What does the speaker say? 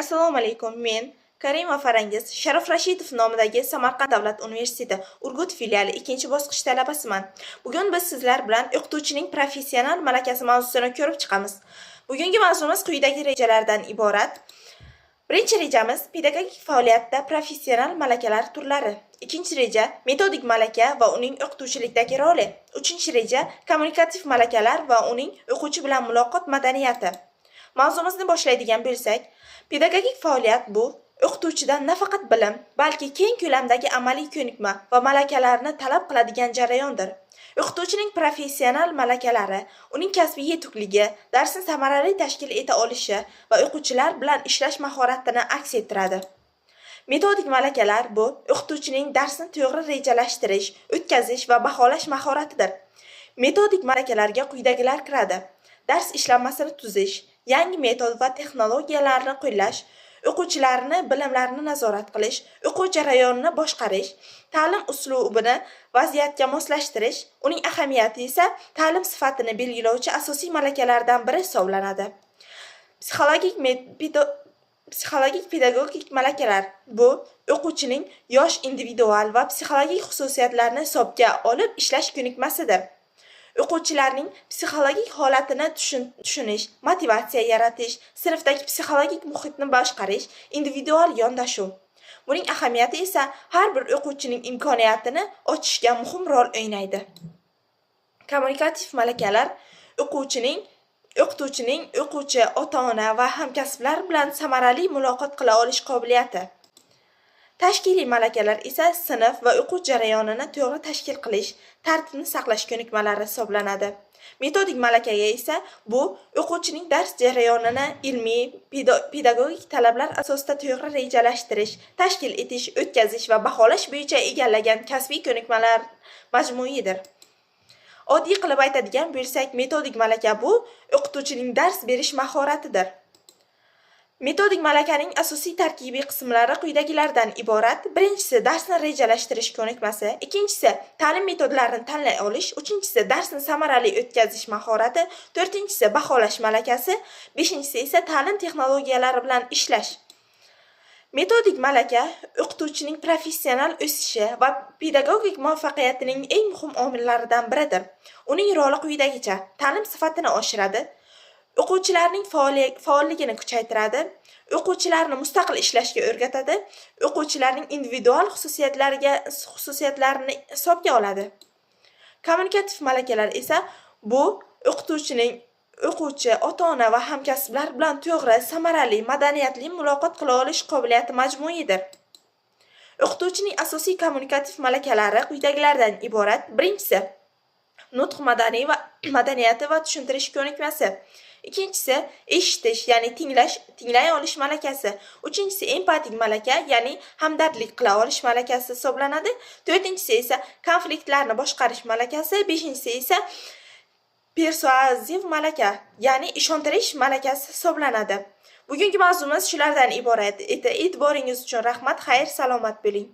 Assalomu alaykum. Men Karimov Farangiz Sharof Rashidov nomidagi Samarqand davlat universiteti Urgut filiali 2-bosqich talabasiman. Bugun biz sizlar bilan o'qituvchining professional malakasi mavzusini ko'rib chiqamiz. Bugungi mavzuimiz quyidagi rejalardan iborat. Birinchi rejamiz pedagogik faoliyatda professional malakalar turlari. Ikkinchi reja metodik malaka va uning o'qituvchilikdagi roli. Uchinchi reja kommunikativ malakalar va uning o'quvchi bilan muloqot madaniyati. Mavzumizni boshlaydigan bo'lsak, pedagogik faoliyat bu o'qituvchidan nafaqat bilim, balki keng ko'lamdagi amaliy ko'nikma va malakalarni talab qiladigan jarayondir. O'qituvchining professional malakalari uning kasbiy yetukligi, darsni samarali tashkil eta olishi va o'quvchilar bilan ishlash mahoratini aks ettiradi. Metodik malakalar bu o'qituvchining darsni to'g'ri rejalashtirish, o'tkazish va baholash mahoratidir. Metodik malakalarga quyidagilar kiradi: dars ishlanmasini tuzish, yangi metod va texnologiyalarni qo'llash, o'quvchilarni bilimlarini nazorat qilish, o'quv jarayonini boshqarish, ta'lim uslubini vaziyatga moslashtirish. Uning ahamiyati esa ta'lim sifatini belgilovchi asosiy malakalardan biri hisoblanadi. Psixologik pedagogik malakalar bu o'quvchining yosh individual va psixologik xususiyatlarini hisobga olib ishlash ko'nikmasidir. O'quvchilarning psixologik holatini tushunish, motivatsiya yaratish, sinfdagi psixologik muhitni boshqarish, individual yondashuv. Buning ahamiyati esa har bir o'quvchining imkoniyatini ochishga muhim rol o'ynaydi. Kommunikativ malakalar o'qituvchi, ota-ona va hamkasblar bilan samarali muloqot qila olish qobiliyati. Tashkiliy malakalar esa sinf va o'quv jarayonini to'g'ri tashkil qilish, tartibni saqlash ko'nikmalari hisoblanadi. Metodik malakaga esa bu o'quvchining dars jarayonini ilmiy, pedagogik talablar asosida to'g'ri rejalashtirish, tashkil etish, o'tkazish va baholash bo'yicha egallagan kasbiy ko'nikmalar majmuidir. Oddiy qilib aytadigan bo'lsak, metodik malaka bu o'qituvchining dars berish mahoratidir. Metodik malakaning asosiy tarkibiy qismlari quyidagilardan iborat. Birinchisi darsni rejalashtirish ko'nikmasi, ikkinchisi ta'lim metodlarini tanlay olish, uchinchisi darsni samarali o'tkazish mahorati, to'rtinchisi baholash malakasi, beshinchisi esa ta'lim texnologiyalari bilan ishlash. Metodik malaka o'qituvchining professional o'sishi va pedagogik muvaffaqiyatining eng muhim omillaridan biridir. Uning roli quyidagicha: ta'lim sifatini oshiradi, o'quvchilarning faolligini kuchaytiradi, o'quvchilarni mustaqil ishlashga o'rgatadi, o'quvchilarning individual xususiyatlarini hisobga oladi. Kommunikativ malakalar esa bu o'quvchi, ota-ona va hamkasblar bilan to'g'ri, samarali, madaniyatli muloqot qila olish qobiliyati majmuidir. O'qituvchining asosiy kommunikativ malakalari quyidagilardan iborat. Birinchisi nutq madaniyati va tushuntirish ko'nikmasi. Ikkinchisi eshitish, ya'ni tinglay olish malakasi. Uchinchisi empatik malaka, ya'ni hamdardlik qila olish malakasi hisoblanadi. To'rtinchisi esa konfliktlarni boshqarish malakasi. Beshinchisi esa persuaziv malaka, ya'ni ishontirish malakasi hisoblanadi. Bugungi mavzumiz shulardan iborat edi. E'tiboringiz uchun rahmat. Xayr, salomat bo'ling.